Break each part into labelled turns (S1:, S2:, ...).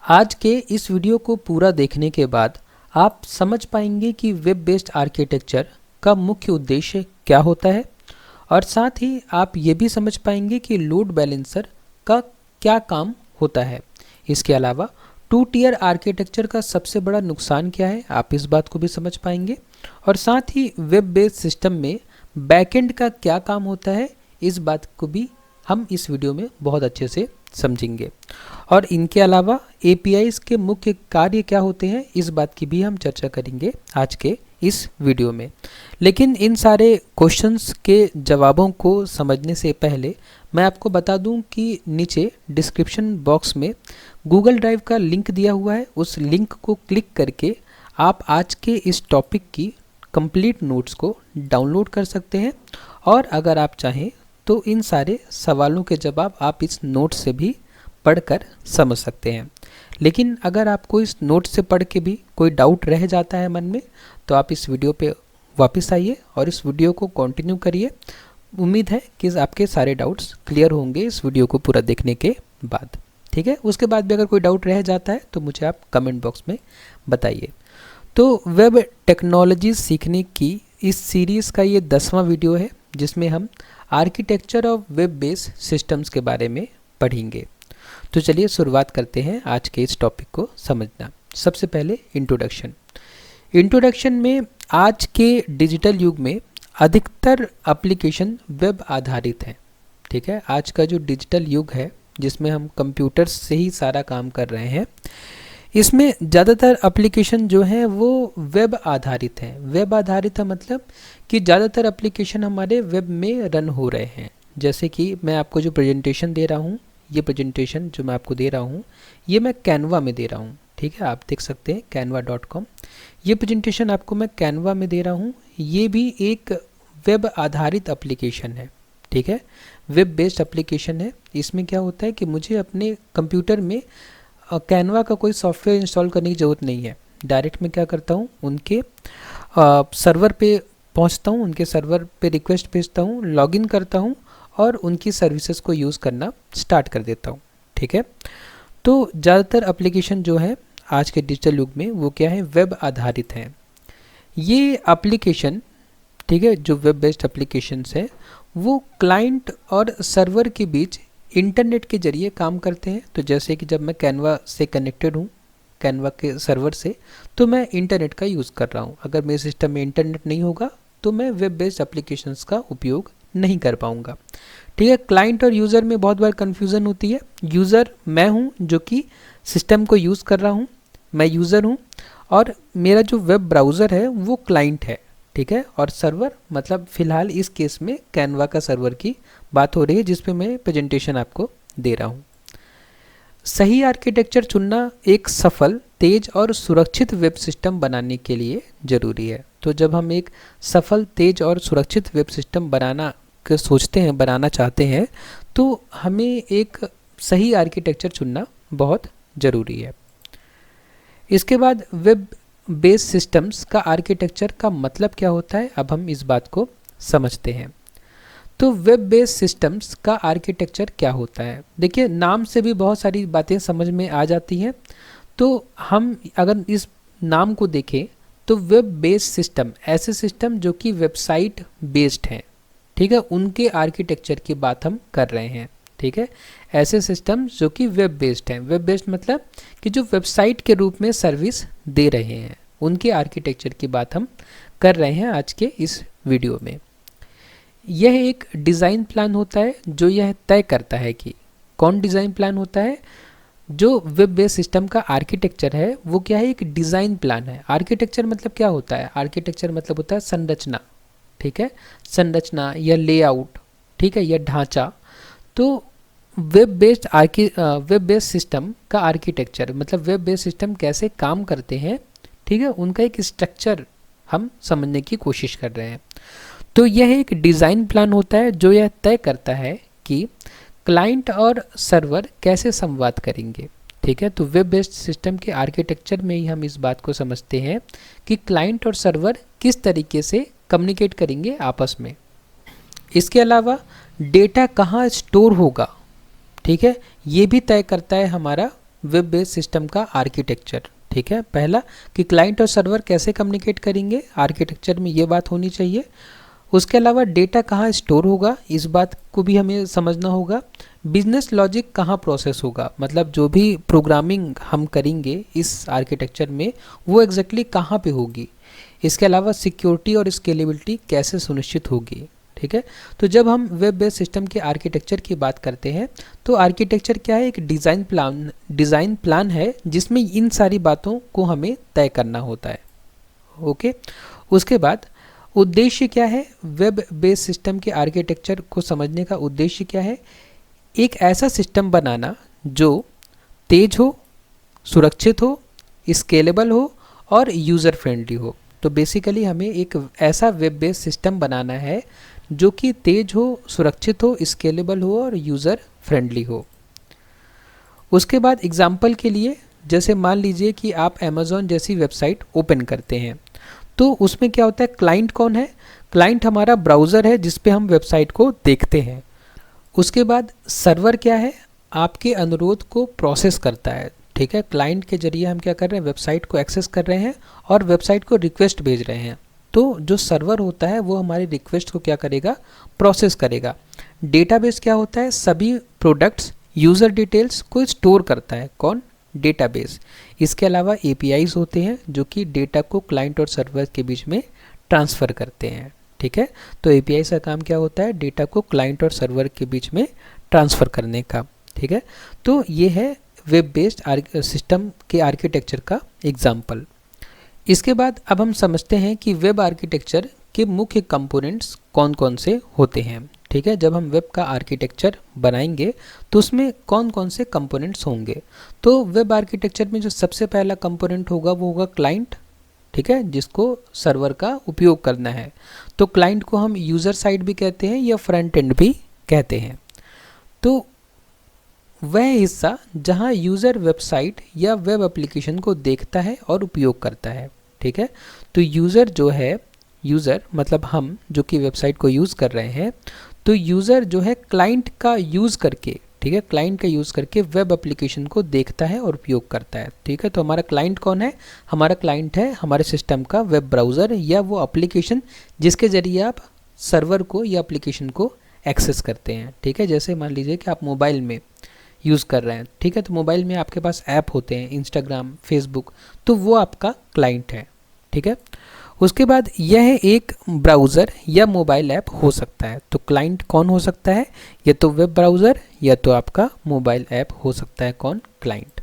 S1: आज के इस वीडियो को पूरा देखने के बाद आप समझ पाएंगे कि वेब बेस्ड आर्किटेक्चर का मुख्य उद्देश्य क्या होता है और साथ ही आप ये भी समझ पाएंगे कि लोड बैलेंसर का क्या काम होता है। इसके अलावा टू टियर आर्किटेक्चर का सबसे बड़ा नुकसान क्या है, आप इस बात को भी समझ पाएंगे और साथ ही वेब बेस्ड सिस्टम में बैकएंड का क्या काम होता है, इस बात को भी हम इस वीडियो में बहुत अच्छे से समझेंगे। और इनके अलावा APIs के मुख्य कार्य क्या होते हैं, इस बात की भी हम चर्चा करेंगे आज के इस वीडियो में। लेकिन इन सारे क्वेश्चंस के जवाबों को समझने से पहले मैं आपको बता दूं कि नीचे डिस्क्रिप्शन बॉक्स में गूगल ड्राइव का लिंक दिया हुआ है। उस लिंक को क्लिक करके आप आज के इस टॉपिक की कंप्लीट नोट्स को डाउनलोड कर सकते हैं और अगर आप चाहें तो इन सारे सवालों के जवाब आप इस नोट से भी पढ़कर समझ सकते हैं। लेकिन अगर आपको इस नोट से पढ़ के भी कोई डाउट रह जाता है मन में, तो आप इस वीडियो पे वापस आइए और इस वीडियो को कंटिन्यू करिए। उम्मीद है कि आपके सारे डाउट्स क्लियर होंगे इस वीडियो को पूरा देखने के बाद। ठीक है, उसके बाद भी अगर कोई डाउट रह जाता है तो मुझे आप कमेंट बॉक्स में बताइए। तो वेब टेक्नोलॉजी सीखने की इस सीरीज़ का ये 10वां वीडियो है जिसमें हम architecture of web based systems के बारे में पढ़ेंगे। तो चलिए शुरुआत करते हैं आज के इस टॉपिक को समझना। सबसे पहले इंट्रोडक्शन में आज के डिजिटल युग में अधिकतर एप्लीकेशन वेब आधारित हैं। ठीक है, आज का जो डिजिटल युग है जिसमें हम कंप्यूटर से ही सारा काम कर रहे हैं, इसमें ज़्यादातर एप्लीकेशन जो हैं वो वेब आधारित हैं। वेब आधारित है मतलब कि ज़्यादातर एप्लीकेशन हमारे वेब में रन हो रहे हैं। जैसे कि मैं आपको जो प्रेजेंटेशन दे रहा हूँ, ये प्रेजेंटेशन जो मैं आपको दे रहा हूँ ये मैं कैनवा में दे रहा हूँ। ठीक है, आप देख सकते हैं canva.com। ये प्रेजेंटेशन आपको मैं कैनवा में दे रहा हूँ। ये भी एक वेब आधारित एप्लीकेशन है। ठीक है, वेब बेस्ड एप्लीकेशन है। इसमें क्या होता है कि मुझे अपने कंप्यूटर में कैनवा का कोई सॉफ्टवेयर इंस्टॉल करने की ज़रूरत नहीं है। डायरेक्ट मैं क्या करता हूँ, उनके सर्वर पे पहुँचता हूँ, उनके सर्वर पे रिक्वेस्ट भेजता हूँ, लॉगिन करता हूँ और उनकी सर्विसेज को यूज़ करना स्टार्ट कर देता हूँ। ठीक है, तो ज़्यादातर एप्लीकेशन जो है आज के डिजिटल युग में वो क्या है, वेब आधारित हैं। ये एप्लीकेशन, ठीक है, जो वेब बेस्ड एप्लीकेशंस है वो क्लाइंट और सर्वर के बीच इंटरनेट के जरिए काम करते हैं। तो जैसे कि जब मैं कैनवा से कनेक्टेड हूँ, कैनवा के सर्वर से, तो मैं इंटरनेट का यूज़ कर रहा हूँ। अगर मेरे सिस्टम में इंटरनेट नहीं होगा तो मैं वेब बेस्ड एप्लीकेशंस का उपयोग नहीं कर पाऊँगा। ठीक है, क्लाइंट और यूज़र में बहुत बार कन्फ्यूज़न होती है। यूज़र मैं हूँ जो कि सिस्टम को यूज़ कर रहा हूँ, मैं यूज़र हूँ, और मेरा जो वेब ब्राउज़र है वो क्लाइंट है। ठीक है, और सर्वर मतलब फ़िलहाल इस केस में कैनवा का सर्वर की बात हो रही है जिस पे मैं प्रेजेंटेशन आपको दे रहा हूँ। सही आर्किटेक्चर चुनना एक सफल, तेज और सुरक्षित वेब सिस्टम बनाने के लिए ज़रूरी है। तो जब हम एक सफल, तेज और सुरक्षित वेब सिस्टम बनाना चाहते हैं तो हमें एक सही आर्किटेक्चर चुनना बहुत ज़रूरी है। इसके बाद वेब बेस्ड सिस्टम्स का आर्किटेक्चर का मतलब क्या होता है, अब हम इस बात को समझते हैं। तो वेब बेस्ड सिस्टम्स का आर्किटेक्चर क्या होता है, देखिए नाम से भी बहुत सारी बातें समझ में आ जाती हैं। तो हम अगर इस नाम को देखें तो वेब बेस्ड सिस्टम ऐसे सिस्टम जो कि वेबसाइट बेस्ड हैं, ठीक है, उनके आर्किटेक्चर की बात हम कर रहे हैं। ठीक है, ऐसे सिस्टम जो कि वेब बेस्ड हैं, वेब बेस्ड मतलब कि जो वेबसाइट के रूप में सर्विस दे रहे हैं, उनके आर्किटेक्चर की बात हम कर रहे हैं आज के इस वीडियो में। यह एक डिज़ाइन प्लान होता है जो यह तय करता है कि कौन डिज़ाइन प्लान होता है, जो वेब बेस्ड सिस्टम का आर्किटेक्चर है वो क्या है, एक डिज़ाइन प्लान है। आर्किटेक्चर मतलब क्या होता है, आर्किटेक्चर मतलब होता है संरचना। ठीक है, संरचना या लेआउट, ठीक है, या ढांचा। तो वेब बेस्ड सिस्टम का आर्किटेक्चर मतलब वेब बेस्ड सिस्टम कैसे काम करते हैं, ठीक है, उनका एक स्ट्रक्चर हम समझने की कोशिश कर रहे हैं। तो यह एक डिज़ाइन प्लान होता है जो यह तय करता है कि क्लाइंट और सर्वर कैसे संवाद करेंगे। ठीक है, तो वेब बेस्ड सिस्टम के आर्किटेक्चर में ही हम इस बात को समझते हैं कि क्लाइंट और सर्वर किस तरीके से कम्युनिकेट करेंगे आपस में। इसके अलावा डेटा कहाँ स्टोर होगा, ठीक है, ये भी तय करता है हमारा वेब बेस्ड सिस्टम का आर्किटेक्चर। ठीक है, पहला कि क्लाइंट और सर्वर कैसे कम्युनिकेट करेंगे, आर्किटेक्चर में ये बात होनी चाहिए। उसके अलावा डेटा कहाँ स्टोर होगा, इस बात को भी हमें समझना होगा। बिजनेस लॉजिक कहाँ प्रोसेस होगा, मतलब जो भी प्रोग्रामिंग हम करेंगे इस आर्किटेक्चर में वो एग्जैक्टली कहाँ पे होगी। इसके अलावा सिक्योरिटी और स्केलेबिलिटी कैसे सुनिश्चित होगी। ठीक है, तो जब हम वेब बेस्ड सिस्टम के आर्किटेक्चर की बात करते हैं तो आर्किटेक्चर क्या है, एक डिज़ाइन प्लान है जिसमें इन सारी बातों को हमें तय करना होता है। ओके, उसके बाद उद्देश्य क्या है, वेब बेस्ड सिस्टम के आर्किटेक्चर को समझने का उद्देश्य क्या है, एक ऐसा सिस्टम बनाना जो तेज हो, सुरक्षित हो, स्केलेबल हो और यूज़र फ्रेंडली हो। तो बेसिकली हमें एक ऐसा वेब बेस्ड सिस्टम बनाना है जो कि तेज हो, सुरक्षित हो, स्केलेबल हो और यूज़र फ्रेंडली हो। उसके बाद एग्जाम्पल के लिए जैसे मान लीजिए कि आप अमेज़ॉन जैसी वेबसाइट ओपन करते हैं तो उसमें क्या होता है, क्लाइंट कौन है, क्लाइंट हमारा ब्राउज़र है जिस पे हम वेबसाइट को देखते हैं। उसके बाद सर्वर क्या है, आपके अनुरोध को प्रोसेस करता है। ठीक है, क्लाइंट के जरिए हम क्या कर रहे हैं, वेबसाइट को एक्सेस कर रहे हैं और वेबसाइट को रिक्वेस्ट भेज रहे हैं। तो जो सर्वर होता है वो हमारी रिक्वेस्ट को क्या करेगा, प्रोसेस करेगा। डेटाबेस क्या होता है, सभी प्रोडक्ट्स यूज़र डिटेल्स को स्टोर करता है, कौन, डेटाबेस। इसके अलावा एपीआईज होते हैं जो कि डेटा को क्लाइंट और सर्वर के बीच में ट्रांसफ़र करते हैं। ठीक है, तो एपीआई का काम क्या होता है, डेटा को क्लाइंट और सर्वर के बीच में ट्रांसफ़र करने का। ठीक है, तो ये है वेब बेस्ड सिस्टम के आर्किटेक्चर का एग्जाम्पल। इसके बाद अब हम समझते हैं कि वेब आर्किटेक्चर के मुख्य कंपोनेंट्स कौन कौन से होते हैं। ठीक है, जब हम वेब का आर्किटेक्चर बनाएंगे तो उसमें कौन कौन से कंपोनेंट्स होंगे। तो वेब आर्किटेक्चर में जो सबसे पहला कंपोनेंट होगा वो होगा क्लाइंट। ठीक है, जिसको सर्वर का उपयोग करना है। तो क्लाइंट को हम यूज़र साइड भी कहते हैं या फ्रंट एंड भी कहते हैं। तो वह हिस्सा जहां यूज़र वेबसाइट या वेब एप्लीकेशन को देखता है और उपयोग करता है। ठीक है, तो यूज़र जो है, यूज़र मतलब हम जो कि वेबसाइट को यूज़ कर रहे हैं, तो यूज़र जो है क्लाइंट का यूज़ करके, ठीक है, क्लाइंट का यूज़ करके वेब एप्लीकेशन को देखता है और उपयोग करता है। ठीक है, तो हमारा क्लाइंट कौन है, हमारा क्लाइंट है हमारे सिस्टम का वेब ब्राउज़र या वो एप्लीकेशन जिसके ज़रिए आप सर्वर को या एप्लीकेशन को एक्सेस करते हैं। ठीक है, जैसे मान लीजिए कि आप मोबाइल में यूज़ कर रहे हैं। ठीक है, तो मोबाइल में आपके पास ऐप होते हैं, इंस्टाग्राम, फेसबुक, तो वो आपका क्लाइंट है। ठीक है, उसके बाद यह एक ब्राउज़र या मोबाइल ऐप हो सकता है। तो क्लाइंट कौन हो सकता है, या तो वेब ब्राउज़र या तो आपका मोबाइल ऐप हो सकता है, कौन, क्लाइंट।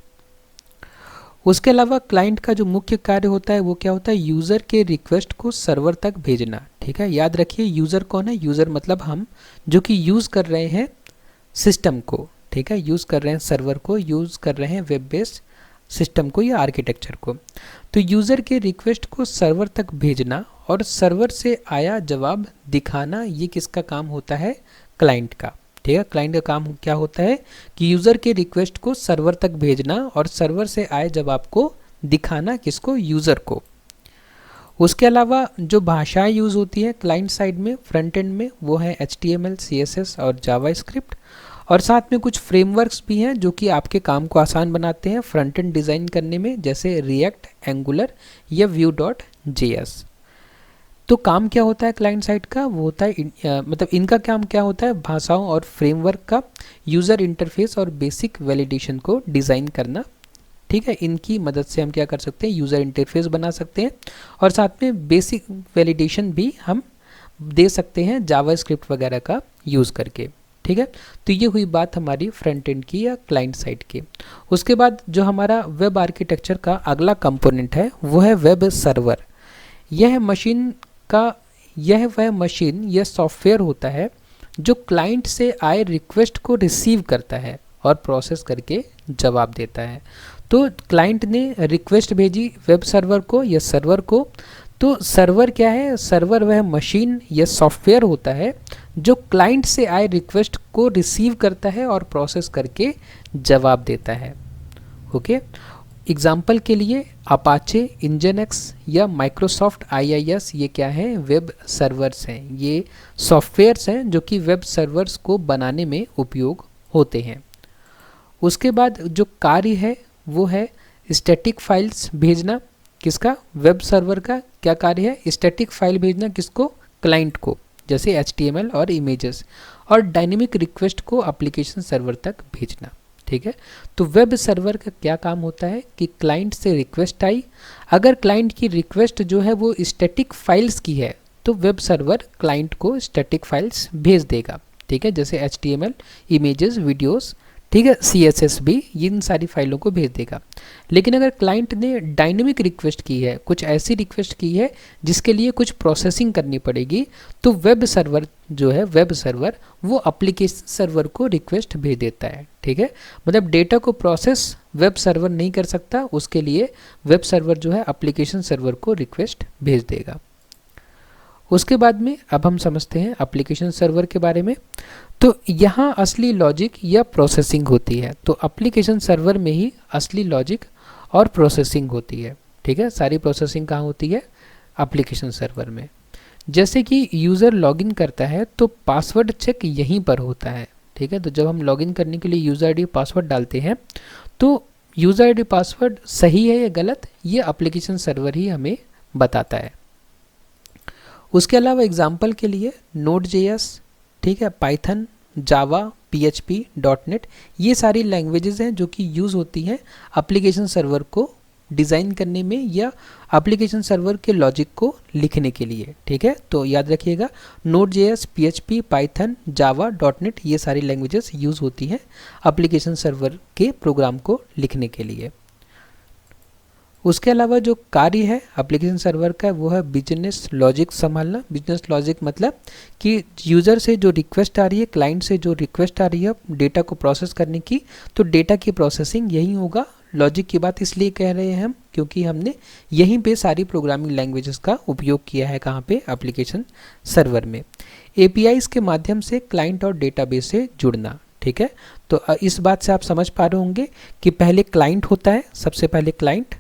S1: उसके अलावा क्लाइंट का जो मुख्य कार्य होता है वो क्या होता है, यूज़र के रिक्वेस्ट को सर्वर तक भेजना। ठीक है, याद रखिए यूज़र कौन है, यूज़र मतलब हम जो कि यूज़ कर रहे हैं सिस्टम को। ठीक है, यूज़ कर रहे हैं सर्वर को, यूज़ कर रहे हैं वेब बेस्ड सिस्टम को या आर्किटेक्चर को। तो यूज़र के रिक्वेस्ट को सर्वर तक भेजना और सर्वर से आया जवाब दिखाना, ये किसका काम होता है, क्लाइंट का। ठीक है, क्लाइंट का काम क्या होता है कि यूज़र के रिक्वेस्ट को सर्वर तक भेजना और सर्वर से आए जवाब को दिखाना, किसको, यूज़र को। उसके अलावा जो भाषाएं यूज़ होती हैं क्लाइंट साइड में, फ्रंट एंड में, वो है HTML, CSS और जावास्क्रिप्ट। और साथ में कुछ फ्रेमवर्क्स भी हैं जो कि आपके काम को आसान बनाते हैं फ्रंट एंड डिज़ाइन करने में, जैसे रिएक्ट, एंगुलर या Vue.js। तो काम क्या होता है क्लाइंट साइड का, वो होता है मतलब इनका काम क्या होता है, भाषाओं और फ्रेमवर्क का यूज़र इंटरफेस और बेसिक वैलिडेशन को डिज़ाइन करना। ठीक है, इनकी मदद से हम क्या कर सकते हैं, यूज़र इंटरफेस बना सकते हैं और साथ में बेसिक वैलिडेशन भी हम दे सकते हैं जावास्क्रिप्ट वगैरह का यूज़ करके। ठीक है, तो ये हुई बात हमारी फ्रंट एंड की या क्लाइंट साइड की। उसके बाद जो हमारा वेब आर्किटेक्चर का अगला कंपोनेंट है वो है वेब सर्वर। यह वह मशीन या सॉफ्टवेयर होता है जो क्लाइंट से आए रिक्वेस्ट को रिसीव करता है और प्रोसेस करके जवाब देता है। तो क्लाइंट ने रिक्वेस्ट भेजी वेब सर्वर को या सर्वर को, तो सर्वर क्या है, सर्वर वह मशीन या सॉफ्टवेयर होता है जो क्लाइंट से आए रिक्वेस्ट को रिसीव करता है और प्रोसेस करके जवाब देता है। ओके, एग्जाम्पल के लिए अपाचे, इंजनएक्स या माइक्रोसॉफ्ट IIS, ये क्या है, वेब सर्वर्स हैं। ये सॉफ्टवेयर्स हैं जो कि वेब सर्वर्स को बनाने में उपयोग होते हैं। उसके बाद जो कार्य है वो है स्टैटिक फाइल्स भेजना। किसका? वेब सर्वर का क्या कार्य है? स्टैटिक फाइल भेजना किसको? क्लाइंट को, जैसे HTML और इमेजेस। और डायनेमिक रिक्वेस्ट को एप्लीकेशन सर्वर तक भेजना। ठीक है, तो वेब सर्वर का क्या काम होता है कि क्लाइंट से रिक्वेस्ट आई, अगर क्लाइंट की रिक्वेस्ट जो है वो स्टैटिक फाइल्स की है तो वेब सर्वर क्लाइंट को स्टैटिक फाइल्स भेज देगा। ठीक है, जैसे HTML, इमेजेस, वीडियोस, ठीक है, CSS भी, इन सारी फाइलों को भेज देगा। लेकिन अगर क्लाइंट ने डायनेमिक रिक्वेस्ट की है, कुछ ऐसी रिक्वेस्ट की है जिसके लिए कुछ प्रोसेसिंग करनी पड़ेगी, तो वेब सर्वर जो है, वेब सर्वर वो एप्लीकेशन सर्वर को रिक्वेस्ट भेज देता है। ठीक है, मतलब डेटा को प्रोसेस वेब सर्वर नहीं कर सकता, उसके लिए वेब सर्वर जो है एप्लीकेशन सर्वर को रिक्वेस्ट भेज देगा। उसके बाद में अब हम समझते हैं एप्लीकेशन सर्वर के बारे में। तो यहाँ असली लॉजिक या प्रोसेसिंग होती है, तो एप्लीकेशन सर्वर में ही असली लॉजिक और प्रोसेसिंग होती है। ठीक है, सारी प्रोसेसिंग कहाँ होती है? एप्लीकेशन सर्वर में। जैसे कि यूज़र लॉगिन करता है तो पासवर्ड चेक यहीं पर होता है। ठीक है, तो जब हम लॉगिन करने के लिए यूज़र आईडी पासवर्ड डालते हैं तो यूज़र आईडी पासवर्ड सही है या गलत, ये एप्लीकेशन सर्वर ही हमें बताता है। उसके अलावा एग्जाम्पल के लिए Node.js, ठीक है, पाइथन, जावा, PHP, .NET, ये सारी लैंग्वेजेस हैं जो कि यूज़ होती हैं एप्लीकेशन सर्वर को डिज़ाइन करने में या एप्लीकेशन सर्वर के लॉजिक को लिखने के लिए। ठीक है, तो याद रखिएगा Node.js, PHP, पाइथन, जावा, .NET, ये सारी लैंग्वेजेस यूज़ होती हैं एप्लीकेशन सर्वर के प्रोग्राम को लिखने के लिए। उसके अलावा जो कार्य है एप्लीकेशन सर्वर का वो है बिजनेस लॉजिक संभालना। बिजनेस लॉजिक मतलब कि यूज़र से जो रिक्वेस्ट आ रही है, क्लाइंट से जो रिक्वेस्ट आ रही है डेटा को प्रोसेस करने की, तो डेटा की प्रोसेसिंग यही होगा। लॉजिक की बात इसलिए कह रहे हैं हम क्योंकि हमने यहीं पे सारी प्रोग्रामिंग लैंग्वेजेस का उपयोग किया है। कहाँ पे? एप्लीकेशन सर्वर में। APIs के माध्यम से क्लाइंट और डेटाबेस से जुड़ना। ठीक है, तो इस बात से आप समझ पा रहे होंगे कि पहले क्लाइंट होता है, सबसे पहले क्लाइंट,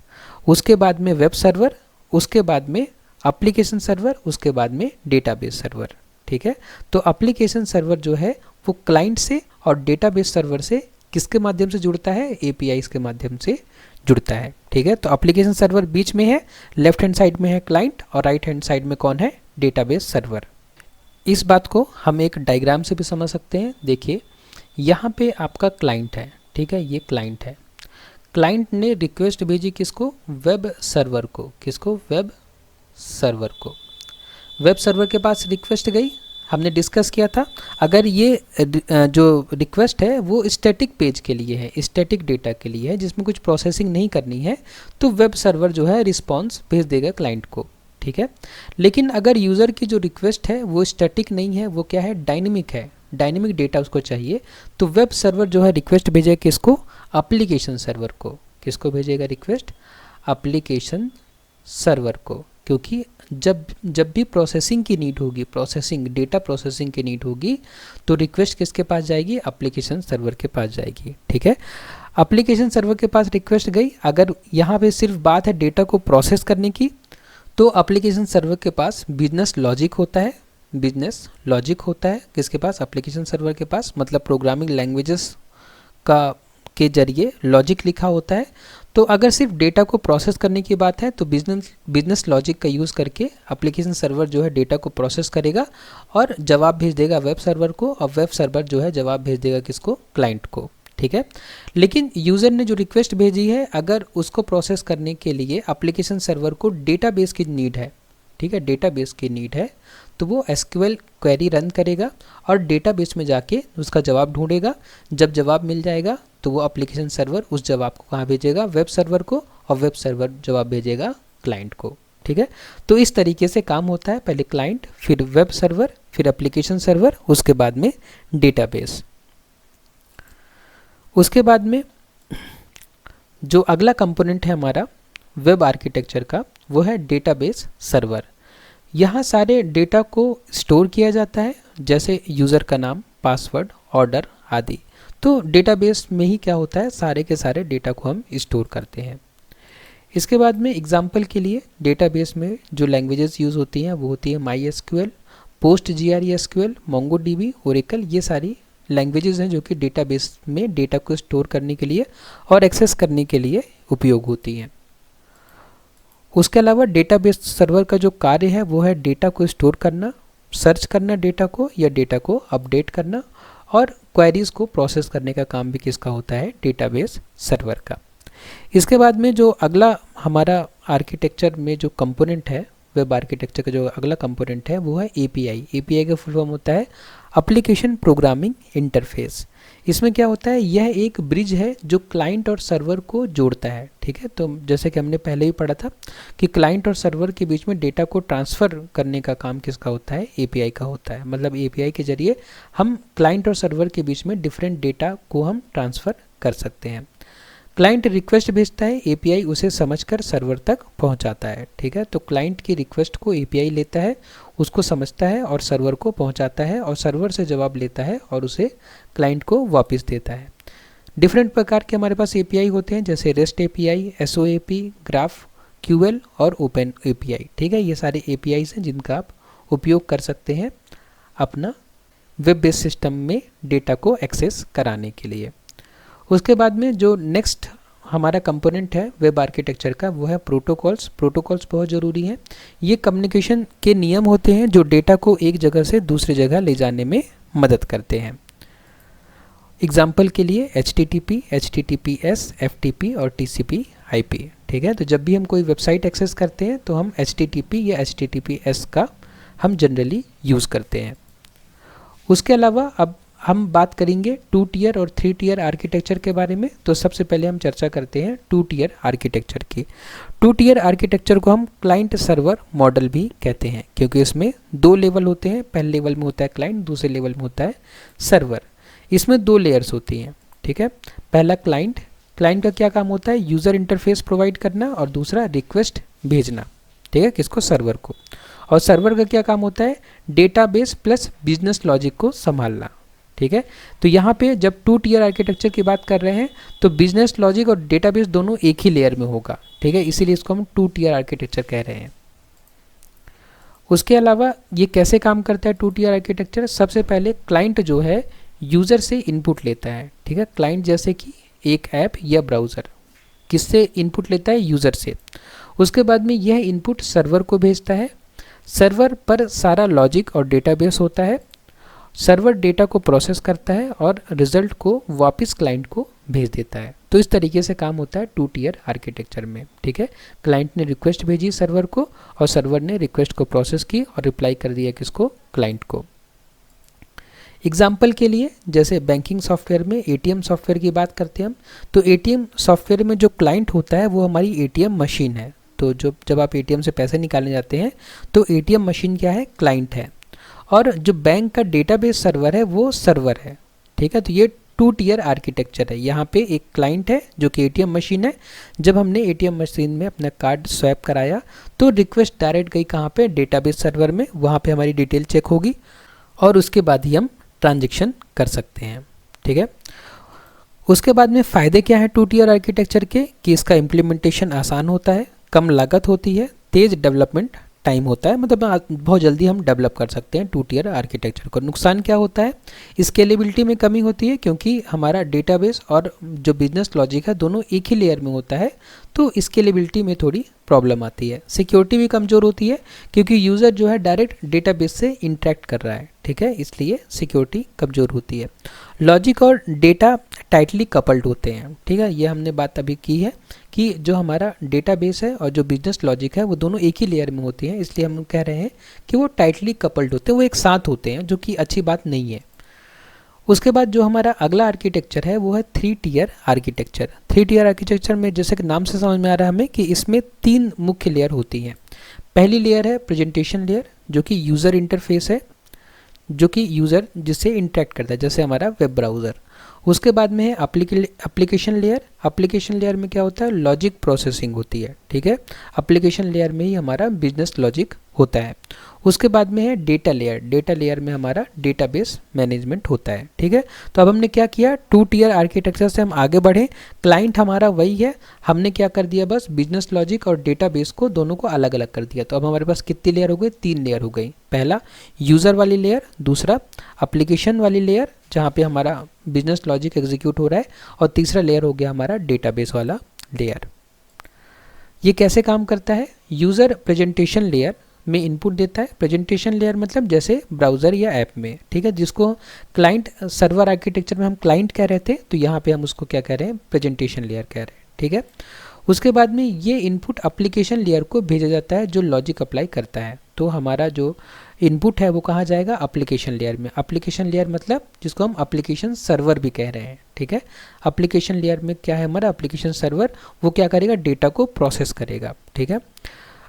S1: उसके बाद में वेब सर्वर, उसके बाद में एप्लीकेशन सर्वर, उसके बाद में डेटाबेस सर्वर। ठीक है, तो एप्लीकेशन सर्वर जो है वो क्लाइंट से और डेटाबेस सर्वर से किसके माध्यम से जुड़ता है? APIs के माध्यम से जुड़ता है। ठीक है, तो एप्लीकेशन सर्वर बीच में है, लेफ्ट हैंड साइड में है क्लाइंट और राइट हैंड साइड में कौन है? Database server. इस बात को हम एक डायग्राम से भी समझ सकते हैं। देखिए यहाँ पे आपका क्लाइंट है। ठीक है, ये क्लाइंट है। क्लाइंट ने रिक्वेस्ट भेजी किसको? वेब सर्वर को। किसको? वेब सर्वर को। वेब सर्वर के पास रिक्वेस्ट गई, हमने डिस्कस किया था। अगर ये जो रिक्वेस्ट है वो स्टैटिक पेज के लिए है, स्टैटिक डेटा के लिए है जिसमें कुछ प्रोसेसिंग नहीं करनी है, तो वेब सर्वर जो है रिस्पॉन्स भेज देगा क्लाइंट को। ठीक है, लेकिन अगर यूज़र की जो रिक्वेस्ट है वो स्टैटिक नहीं है, वो क्या है? डायनेमिक है, डायनेमिक डेटा उसको चाहिए, तो वेब सर्वर जो है रिक्वेस्ट भेजेगा किसको? एप्लीकेशन सर्वर को। किसको भेजेगा रिक्वेस्ट? एप्लीकेशन सर्वर को। क्योंकि जब भी प्रोसेसिंग की नीड होगी, प्रोसेसिंग, डेटा प्रोसेसिंग की नीड होगी, तो रिक्वेस्ट किसके पास जाएगी? एप्लीकेशन सर्वर के पास जाएगी। ठीक है, एप्लीकेशन सर्वर के पास रिक्वेस्ट गई, अगर यहाँ पे सिर्फ बात है डेटा को प्रोसेस करने की, तो एप्लीकेशन सर्वर के पास बिजनेस लॉजिक होता है। बिजनेस लॉजिक होता है किसके पास? एप्लीकेशन सर्वर के पास, मतलब प्रोग्रामिंग लैंग्वेजेस का के जरिए लॉजिक लिखा होता है। तो अगर सिर्फ डेटा को प्रोसेस करने की बात है तो बिजनेस लॉजिक का यूज़ करके एप्लीकेशन सर्वर जो है डेटा को प्रोसेस करेगा और जवाब भेज देगा वेब सर्वर को, और वेब सर्वर जो है जवाब भेज देगा किसको? क्लाइंट को। ठीक है, लेकिन यूज़र ने जो रिक्वेस्ट भेजी है, अगर उसको प्रोसेस करने के लिए एप्लीकेशन सर्वर को डेटाबेस की नीड है, ठीक है, डेटाबेस की नीड है, तो वो SQL क्वेरी रन करेगा और डेटाबेस में जाके उसका जवाब ढूंढेगा। जब जवाब मिल जाएगा तो वो एप्लीकेशन सर्वर उस जवाब को कहाँ भेजेगा? वेब सर्वर को, और वेब सर्वर जवाब भेजेगा क्लाइंट को। ठीक है, तो इस तरीके से काम होता है, पहले क्लाइंट, फिर वेब सर्वर, फिर एप्लीकेशन सर्वर, उसके बाद में डेटाबेस। उसके बाद में जो अगला कंपोनेंट है हमारा वेब आर्किटेक्चर का, वो है डेटाबेस सर्वर। यहाँ सारे डेटा को स्टोर किया जाता है, जैसे यूज़र का नाम, पासवर्ड, ऑर्डर आदि। तो डेटाबेस में ही क्या होता है? सारे के सारे डेटा को हम स्टोर करते हैं। इसके बाद में एग्जांपल के लिए डेटाबेस में जो लैंग्वेजेस यूज़ होती हैं वो होती है MySQL, PostgreSQL, MongoDB, Oracle, ये सारी लैंग्वेजेस हैं जो कि डेटाबेस में डेटा को स्टोर करने के लिए और एक्सेस करने के लिए उपयोग होती हैं। उसके अलावा डेटाबेस सर्वर का जो कार्य है वो है डेटा को स्टोर करना, सर्च करना डेटा को या डेटा को अपडेट करना, और क्वेरीज को प्रोसेस करने का काम भी किसका होता है, डेटाबेस सर्वर का। इसके बाद में जो अगला हमारा आर्किटेक्चर में जो कंपोनेंट है, वेब आर्किटेक्चर का जो अगला कंपोनेंट है वो है एपीआई। एपीआई का फुल फॉर्म होता है एप्लीकेशन प्रोग्रामिंग इंटरफेस। इसमें क्या होता है, यह एक ब्रिज है जो क्लाइंट और सर्वर को जोड़ता है। ठीक है, तो जैसे कि हमने पहले ही पढ़ा था कि क्लाइंट और सर्वर के बीच में डेटा को ट्रांसफ़र करने का काम किसका होता है, एपीआई का होता है। मतलब एपीआई के जरिए हम क्लाइंट और सर्वर के बीच में डिफरेंट डेटा को हम ट्रांसफ़र कर सकते हैं। क्लाइंट रिक्वेस्ट भेजता है, एपीआई उसे समझकर सर्वर तक पहुंचाता है। ठीक है, तो क्लाइंट की रिक्वेस्ट को एपीआई लेता है, उसको समझता है और सर्वर को पहुंचाता है, और सर्वर से जवाब लेता है और उसे क्लाइंट को वापस देता है। डिफरेंट प्रकार के हमारे पास एपीआई होते हैं, जैसे रेस्ट एपीआई, एसओएपी, ग्राफ क्यूएल और ओपन एपीआई। ठीक है, ये सारे एपीआईज हैं जिनका आप उपयोग कर सकते हैं अपना वेब बेस्ड सिस्टम में डेटा को एक्सेस कराने के लिए। उसके बाद में जो नेक्स्ट हमारा कंपोनेंट है वेब आर्किटेक्चर का वो है प्रोटोकॉल्स। प्रोटोकॉल्स बहुत ज़रूरी हैं। ये कम्युनिकेशन के नियम होते हैं जो डेटा को एक जगह से दूसरी जगह ले जाने में मदद करते हैं। एग्जाम्पल के लिए HTTP, HTTPS, FTP और TCP/IP। ठीक है, तो जब भी हम कोई वेबसाइट एक्सेस करते हैं तो हम HTTP या HTTPS का हम जनरली यूज़ करते हैं। उसके अलावा अब हम बात करेंगे 2 टियर और 3 टियर आर्किटेक्चर के बारे में। तो सबसे पहले हम चर्चा करते हैं 2 टियर आर्किटेक्चर की। 2 टियर आर्किटेक्चर को हम क्लाइंट सर्वर मॉडल भी कहते हैं, क्योंकि इसमें 2 लेवल होते हैं। पहले लेवल में होता है क्लाइंट, दूसरे लेवल में होता है सर्वर। इसमें 2 लेयर्स होती हैं। ठीक है, पहला क्लाइंट। क्लाइंट का क्या काम होता है, यूज़र इंटरफेस प्रोवाइड करना, और दूसरा रिक्वेस्ट भेजना। ठीक है, किसको, सर्वर को। और सर्वर का क्या काम होता है, डेटाबेस प्लस बिजनेस लॉजिक को संभालना। ठीक है, तो यहाँ पे जब 2 टियर आर्किटेक्चर की बात कर रहे हैं तो बिजनेस लॉजिक और डेटाबेस दोनों एक ही लेयर में होगा। ठीक है, इसीलिए इसको हम 2 टियर आर्किटेक्चर कह रहे हैं। उसके अलावा ये कैसे काम करता है 2 टियर आर्किटेक्चर, सबसे पहले क्लाइंट जो है यूज़र से इनपुट लेता है। ठीक है, क्लाइंट जैसे कि एक ऐप या ब्राउज़र किससे इनपुट लेता है, यूज़र से। उसके बाद में यह इनपुट सर्वर को भेजता है। सर्वर पर सारा लॉजिक और डेटाबेस होता है। सर्वर डेटा को प्रोसेस करता है और रिजल्ट को वापस क्लाइंट को भेज देता है। तो इस तरीके से काम होता है 2 टियर आर्किटेक्चर में। ठीक है, क्लाइंट ने रिक्वेस्ट भेजी सर्वर को और सर्वर ने रिक्वेस्ट को प्रोसेस की और रिप्लाई कर दिया किसको, क्लाइंट को। एग्जाम्पल के लिए जैसे बैंकिंग सॉफ्टवेयर में एटीएम सॉफ्टवेयर की बात करते हैं हम, तो एटीएम सॉफ्टवेयर में जो क्लाइंट होता है वो हमारी एटीएम मशीन है। तो जब आप एटीएम से पैसे निकालने जाते हैं तो एटीएम मशीन क्या है, क्लाइंट है। और जो बैंक का डेटाबेस सर्वर है वो सर्वर है। ठीक है, तो ये 2 टियर आर्किटेक्चर है। यहाँ पे एक क्लाइंट है जो कि एटीएम मशीन है। जब हमने एटीएम मशीन में अपना कार्ड स्वैप कराया तो रिक्वेस्ट डायरेक्ट गई कहाँ पे, डेटाबेस सर्वर में। वहाँ पे हमारी डिटेल चेक होगी और उसके बाद ही हम ट्रांजेक्शन कर सकते हैं। ठीक है, उसके बाद में फ़ायदे क्या है 2 टियर आर्किटेक्चर के, कि इसका इम्प्लीमेंटेशन आसान होता है, कम लागत होती है, तेज़ डेवलपमेंट टाइम होता है। मतलब बहुत जल्दी हम डेवलप कर सकते हैं 2 टियर आर्किटेक्चर को। नुकसान क्या होता है, स्केलेबिलिटी में कमी होती है, क्योंकि हमारा डेटाबेस और जो बिजनेस लॉजिक है दोनों एक ही लेयर में होता है, तो स्केलेबिलिटी में थोड़ी प्रॉब्लम आती है। सिक्योरिटी भी कमज़ोर होती है, क्योंकि यूज़र जो है डायरेक्ट डेटाबेस से इंटरेक्ट कर रहा है। ठीक है, इसलिए सिक्योरिटी कमज़ोर होती है। लॉजिक और डेटा टाइटली कपल्ड होते हैं। ठीक है, ये हमने बात अभी की है कि जो हमारा डेटाबेस है और जो बिजनेस लॉजिक है वो दोनों एक ही लेयर में होती हैं, इसलिए हम कह रहे हैं कि वो टाइटली कपल्ड होते हैं, वो एक साथ होते हैं, जो कि अच्छी बात नहीं है। उसके बाद जो हमारा अगला आर्किटेक्चर है वो है 3 टियर आर्किटेक्चर। 3 टियर आर्किटेक्चर में जैसे कि नाम से समझ में आ रहा है हमें कि इसमें 3 मुख्य लेयर होती हैं। पहली लेयर है प्रेजेंटेशन लेयर, जो कि यूज़र इंटरफेस है, जो कि यूज़र जिससे इंटरेक्ट करता है, जैसे हमारा वेब ब्राउज़र। उसके बाद में है एप्लीकेशन लेयर। एप्लीकेशन लेयर में क्या होता है, लॉजिक प्रोसेसिंग होती है। ठीक है, एप्लीकेशन लेयर में ही हमारा बिजनेस लॉजिक होता है। उसके बाद में है डेटा लेयर। डेटा लेयर में हमारा डेटाबेस मैनेजमेंट होता है, ठीक है। तो अब हमने क्या किया, 2 टियर आर्किटेक्चर से हम आगे बढ़े। क्लाइंट हमारा वही है, हमने क्या कर दिया, बस बिजनेस लॉजिक और डेटाबेस को दोनों को अलग अलग कर दिया। तो अब हमारे पास कितनी लेयर हो गई, 3 लेयर हो गई। पहला यूज़र वाली लेयर, दूसरा एप्लीकेशन वाली लेयर जहाँ पे हमारा बिजनेस लॉजिक एग्जीक्यूट हो रहा है, और तीसरा लेयर हो गया हमारा डेटाबेस वाला लेयर। ये कैसे काम करता है, यूज़र प्रेजेंटेशन लेयर में इनपुट देता है। प्रेजेंटेशन लेयर मतलब जैसे ब्राउज़र या ऐप में, ठीक है, जिसको क्लाइंट सर्वर आर्किटेक्चर में हम क्लाइंट कह रहे थे, तो यहाँ पे हम उसको क्या कह रहे हैं, प्रेजेंटेशन लेयर कह रहे हैं, ठीक है। उसके बाद में ये इनपुट एप्लीकेशन लेयर को भेजा जाता है जो लॉजिक अप्लाई करता है। तो हमारा जो इनपुट है वो कहाँ जाएगा, एप्लीकेशन लेयर में। एप्लीकेशन लेयर मतलब जिसको हम एप्लीकेशन सर्वर भी कह रहे हैं, ठीक है। एप्लीकेशन लेयर में क्या है, हमारा एप्लीकेशन सर्वर वो क्या करेगा, डेटा को प्रोसेस करेगा, ठीक है।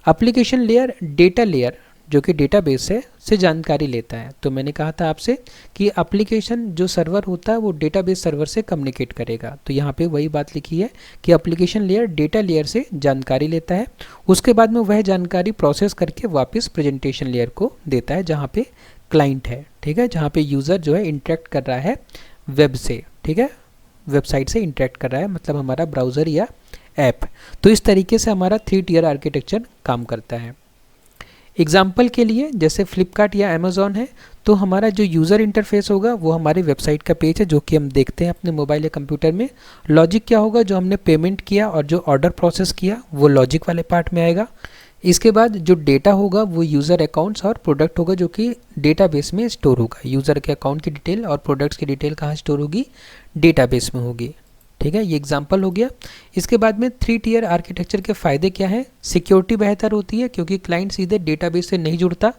S1: एप्लीकेशन लेयर डेटा लेयर जो कि डेटाबेस से जानकारी लेता है। तो मैंने कहा था आपसे कि एप्लीकेशन जो सर्वर होता है वो डेटाबेस सर्वर से कम्युनिकेट करेगा। तो यहाँ पे वही बात लिखी है कि एप्लीकेशन लेयर डेटा लेयर से जानकारी लेता है, उसके बाद में वह जानकारी प्रोसेस करके वापस प्रेजेंटेशन लेयर को देता है जहाँ पे क्लाइंट है, ठीक है, जहाँ पे यूज़र जो है इंटरेक्ट कर रहा है वेब से, ठीक है, वेबसाइट से इंटरेक्ट कर रहा है, मतलब हमारा ब्राउज़र या ऐप। तो इस तरीके से हमारा 3 टियर आर्किटेक्चर काम करता है। एग्जाम्पल के लिए जैसे फ्लिपकार्ट या अमेज़ॉन है, तो हमारा जो यूज़र इंटरफेस होगा वो हमारे वेबसाइट का पेज है जो कि हम देखते हैं अपने मोबाइल या कंप्यूटर में। लॉजिक क्या होगा, जो हमने पेमेंट किया और जो ऑर्डर प्रोसेस किया वो लॉजिक वाले पार्ट में आएगा। इसके बाद जो डेटा होगा वो यूज़र अकाउंट्स और प्रोडक्ट होगा जो कि डेटाबेस में स्टोर होगा। यूज़र के अकाउंट की डिटेल और प्रोडक्ट्स की डिटेल कहाँ स्टोर होगी, डेटाबेस में होगी, ठीक है। ये एग्जांपल हो गया। इसके बाद में 3 टियर आर्किटेक्चर के फ़ायदे क्या हैं, सिक्योरिटी बेहतर होती है क्योंकि क्लाइंट सीधे डेटाबेस से नहीं जुड़ता,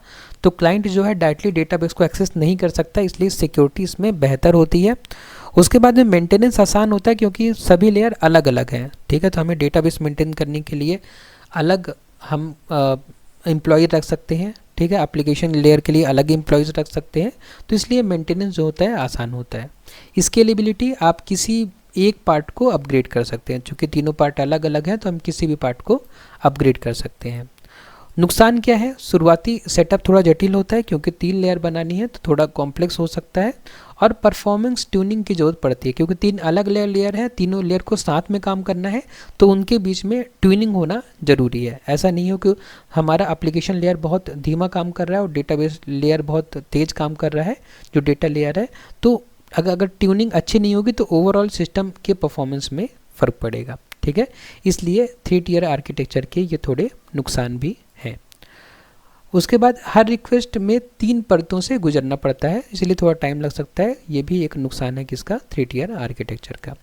S1: तो क्लाइंट जो है डायरेक्टली डेटाबेस को एक्सेस नहीं कर सकता, इसलिए सिक्योरिटी इसमें बेहतर होती है। उसके बाद में मेंटेनेंस आसान होता है क्योंकि सभी लेयर अलग अलग हैं, ठीक है। तो हमें डेटाबेस मेंटेन करने के लिए अलग हम एम्प्लॉय रख सकते हैं, ठीक है, एप्लीकेशन लेयर के लिए अलग एम्प्लॉयज़ रख सकते हैं, तो इसलिए मेंटेनेंस जो होता है आसान होता है। स्केलेबिलिटी, आप किसी एक पार्ट को अपग्रेड कर सकते हैं, चूँकि तीनों पार्ट अलग अलग हैं तो हम किसी भी पार्ट को अपग्रेड कर सकते हैं। नुकसान क्या है, शुरुआती सेटअप थोड़ा जटिल होता है क्योंकि 3 लेयर बनानी है तो थोड़ा कॉम्प्लेक्स हो सकता है, और परफॉर्मेंस ट्यूनिंग की ज़रूरत पड़ती है क्योंकि 3 अलग लेयर हैं, तीनों लेयर को साथ में काम करना है तो उनके बीच में ट्यूनिंग होना ज़रूरी है। ऐसा नहीं हो कि हमारा एप्लीकेशन लेयर बहुत धीमा काम कर रहा है और डेटाबेस लेयर बहुत तेज़ काम कर रहा है, जो डेटा लेयर है, तो अगर ट्यूनिंग अच्छी नहीं होगी तो ओवरऑल सिस्टम के परफॉर्मेंस में फ़र्क पड़ेगा, ठीक है। इसलिए 3 टियर आर्किटेक्चर के ये थोड़े नुकसान भी हैं। उसके बाद हर रिक्वेस्ट में 3 परतों से गुजरना पड़ता है, इसलिए थोड़ा टाइम लग सकता है, ये भी एक नुकसान है किसका, 3 टियर आर्किटेक्चर का।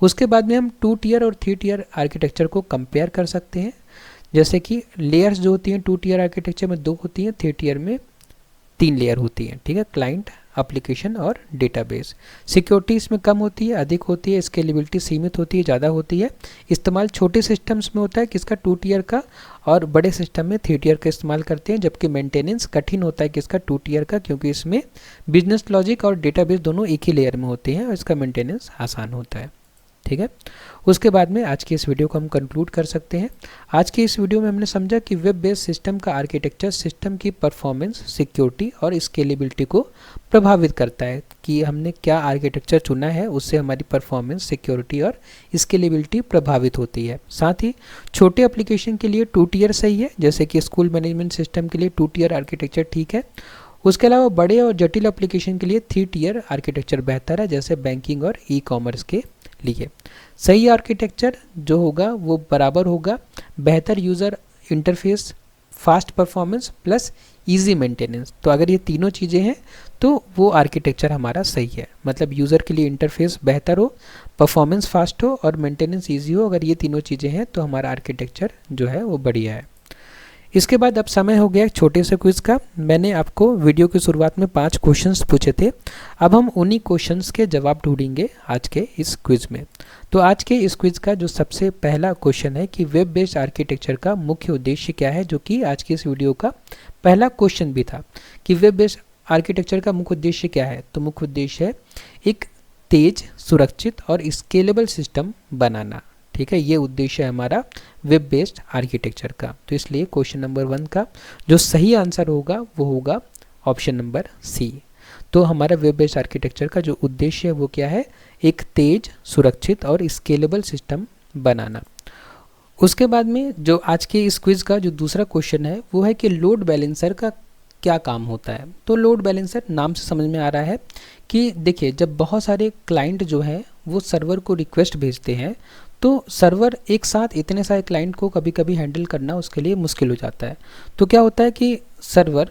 S1: उसके बाद में हम 2 टियर और 3 टियर आर्किटेक्चर को कंपेयर कर सकते हैं, जैसे कि लेयर्स जो होती हैं 2 टियर आर्किटेक्चर में 2 होती हैं, 3 टियर में 3 लेयर होती हैं, ठीक है, क्लाइंट, एप्लीकेशन और डेटाबेस। सिक्योरिटी इसमें कम होती है, अधिक होती है, स्केलेबिलिटी सीमित होती है, ज़्यादा होती है। इस्तेमाल छोटे सिस्टम्स में होता है किसका, 2 टियर का, और बड़े सिस्टम में 3 टियर का इस्तेमाल करते हैं, जबकि मेंटेनेंस कठिन होता है किसका, 2 टियर का, क्योंकि इसमें बिजनेस लॉजिक और डेटाबेस दोनों एक ही लेयर में होते हैं और इसका मेंटेनेंस आसान होता है, ठीक है। उसके बाद में आज की इस वीडियो को हम कंक्लूड कर सकते हैं। आज की इस वीडियो में हमने समझा कि वेब बेस्ड सिस्टम का आर्किटेक्चर सिस्टम की परफॉर्मेंस, सिक्योरिटी और स्केलेबिलिटी को प्रभावित करता है, कि हमने क्या आर्किटेक्चर चुना है उससे हमारी परफॉर्मेंस, सिक्योरिटी और स्केलेबिलिटी प्रभावित होती है। साथ ही छोटे एप्लीकेशन के लिए 2 टियर सही है, जैसे कि स्कूल मैनेजमेंट सिस्टम के लिए 2 टियर आर्किटेक्चर ठीक है। उसके अलावा बड़े और जटिल एप्लीकेशन के लिए 3 टियर आर्किटेक्चर बेहतर है, जैसे बैंकिंग और ई-कॉमर्स के लिए। सही आर्किटेक्चर जो होगा वो बराबर होगा बेहतर user interface, fast performance plus easy maintenance. तो अगर ये तीनों चीज़ें हैं तो वो आर्किटेक्चर हमारा सही है, मतलब यूज़र के लिए इंटरफेस बेहतर हो, परफॉर्मेंस फास्ट हो और मेंटेनेंस ईजी हो। अगर ये तीनों चीज़ें हैं तो हमारा आर्किटेक्चर जो है वो बढ़िया है। इसके बाद अब समय हो गया एक छोटे से क्विज़ का। मैंने आपको वीडियो की शुरुआत में 5 क्वेश्चंस पूछे थे, अब हम उन्हीं क्वेश्चंस के जवाब ढूंढेंगे आज के इस क्विज़ में। तो आज के इस क्विज़ का जो सबसे पहला क्वेश्चन है कि वेब बेस्ड आर्किटेक्चर का मुख्य उद्देश्य क्या है, जो कि आज की इस वीडियो का पहला क्वेश्चन भी था कि वेब बेस्ड आर्किटेक्चर का मुख्य उद्देश्य क्या है। तो मुख्य उद्देश्य है एक तेज, सुरक्षित और स्केलेबल सिस्टम बनाना, ठीक है, ये उद्देश्य है हमारा वेब बेस्ड आर्किटेक्चर का। तो इसलिए क्वेश्चन नंबर 1 का जो सही आंसर होगा वो होगा ऑप्शन नंबर सी। तो हमारा वेब बेस्ड आर्किटेक्चर का जो उद्देश्य है वो क्या है, एक तेज, सुरक्षित और स्केलेबल सिस्टम बनाना। उसके बाद में जो आज के इस क्विज का जो दूसरा क्वेश्चन है वो है कि लोड बैलेंसर का क्या काम होता है। तो लोड बैलेंसर नाम से समझ में आ रहा है कि देखिए, जब बहुत सारे क्लाइंट जो है वो सर्वर को रिक्वेस्ट भेजते हैं तो सर्वर एक साथ इतने सारे क्लाइंट को कभी कभी हैंडल करना उसके लिए मुश्किल हो जाता है। तो क्या होता है कि सर्वर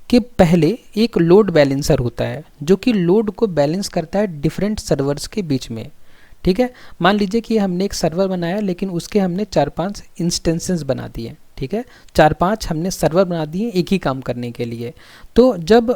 S1: के पहले एक लोड बैलेंसर होता है जो कि लोड को बैलेंस करता है डिफरेंट सर्वर्स के बीच में। ठीक है, मान लीजिए कि हमने एक सर्वर बनाया लेकिन उसके हमने 4-5 इंस्टेंसेस बना दिए। ठीक है, 4-5 हमने सर्वर बना दिए एक ही काम करने के लिए। तो जब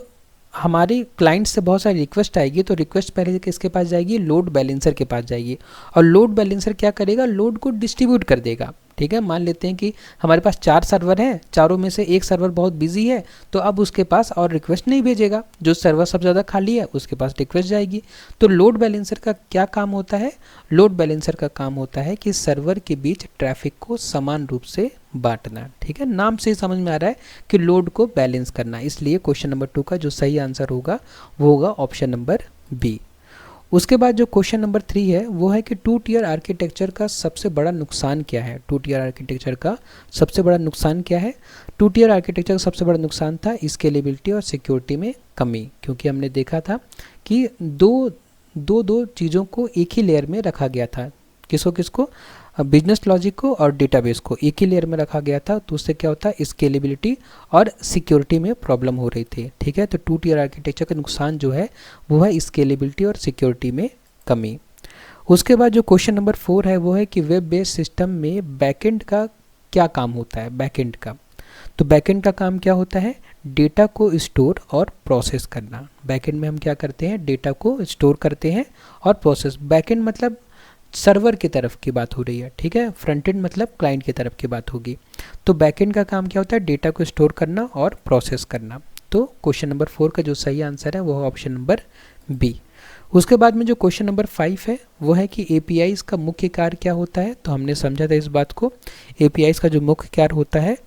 S1: हमारी क्लाइंट से बहुत सारी रिक्वेस्ट आएगी तो रिक्वेस्ट पहले किसके पास जाएगी, लोड बैलेंसर के पास जाएगी। और लोड बैलेंसर क्या करेगा, लोड को डिस्ट्रीब्यूट कर देगा। ठीक है, मान लेते हैं कि हमारे पास 4 सर्वर हैं, चारों में से एक सर्वर बहुत बिजी है तो अब उसके पास और रिक्वेस्ट नहीं भेजेगा, जो सर्वर सबसे ज़्यादा खाली है उसके पास रिक्वेस्ट जाएगी। तो लोड बैलेंसर का क्या काम होता है, लोड बैलेंसर का काम होता है कि सर्वर के बीच ट्रैफिक को समान रूप से बांटना। ठीक है, नाम से ही समझ में आ रहा है कि लोड को बैलेंस करना। इसलिए क्वेश्चन नंबर 2 का जो सही आंसर होगा वो होगा ऑप्शन नंबर बी। उसके बाद जो क्वेश्चन नंबर 3 है वो है कि 2 टियर आर्किटेक्चर का सबसे बड़ा नुकसान क्या है। 2 टियर आर्किटेक्चर का सबसे बड़ा नुकसान क्या है, 2 टियर आर्किटेक्चर का सबसे बड़ा नुकसान था स्केलेबिलिटी और सिक्योरिटी में कमी। क्योंकि हमने देखा था कि दो चीज़ों को एक ही लेयर में रखा गया था, किसको बिजनेस लॉजिक को और डेटाबेस को एक ही लेयर में रखा गया था। तो उससे क्या होता है, स्केलेबिलिटी और सिक्योरिटी में प्रॉब्लम हो रही थी। ठीक है, तो 2 टियर आर्किटेक्चर का नुकसान जो है वो है स्केलेबिलिटी और सिक्योरिटी में कमी। उसके बाद जो क्वेश्चन नंबर 4 है वो है कि वेब बेस्ड सिस्टम में बैकएंड का क्या काम होता है। बैकएंड का, तो बैकएंड का काम क्या होता है, डेटा को स्टोर और प्रोसेस करना। बैकएंड में हम क्या करते हैं, डेटा को स्टोर करते हैं और प्रोसेस। बैकएंड मतलब सर्वर की तरफ की बात हो रही है। ठीक है, फ्रंट एंड मतलब क्लाइंट की तरफ की बात होगी। तो बैकएंड का काम क्या होता है, डेटा को स्टोर करना और प्रोसेस करना। तो क्वेश्चन नंबर 4 का जो सही आंसर है वो है ऑप्शन नंबर बी। उसके बाद में जो क्वेश्चन नंबर 5 है वो है कि एपीआईज का मुख्य कार्य क्या होता है। तो हमने समझा था इस बात को, एपीआईज का जो मुख्य कार्य होता है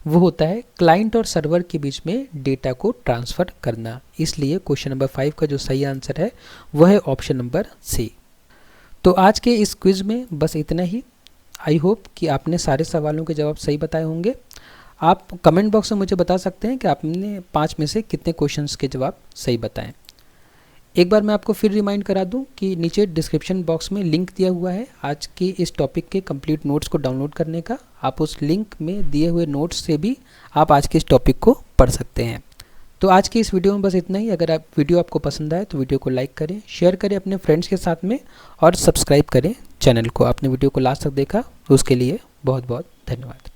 S1: वो होता है क्लाइंट और सर्वर के बीच में डेटा को ट्रांसफ़र करना। इसलिए क्वेश्चन नंबर 5 का जो सही आंसर है वह है ऑप्शन नंबर सी। तो आज के इस क्विज में बस इतना ही। आई होप कि आपने सारे सवालों के जवाब सही बताए होंगे। आप कमेंट बॉक्स में मुझे बता सकते हैं कि आपने 5 में से कितने क्वेश्चंस के जवाब सही बताएं। एक बार मैं आपको फिर रिमाइंड करा दूं कि नीचे डिस्क्रिप्शन बॉक्स में लिंक दिया हुआ है आज के इस टॉपिक के कंप्लीट नोट्स को डाउनलोड करने का। आप उस लिंक में दिए हुए नोट्स से भी आप आज के इस टॉपिक को पढ़ सकते हैं। तो आज की इस वीडियो में बस इतना ही। अगर वीडियो आपको पसंद आए तो वीडियो को लाइक करें, शेयर करें अपने फ्रेंड्स के साथ में और सब्सक्राइब करें चैनल को। आपने वीडियो को लास्ट तक देखा उसके लिए बहुत बहुत धन्यवाद।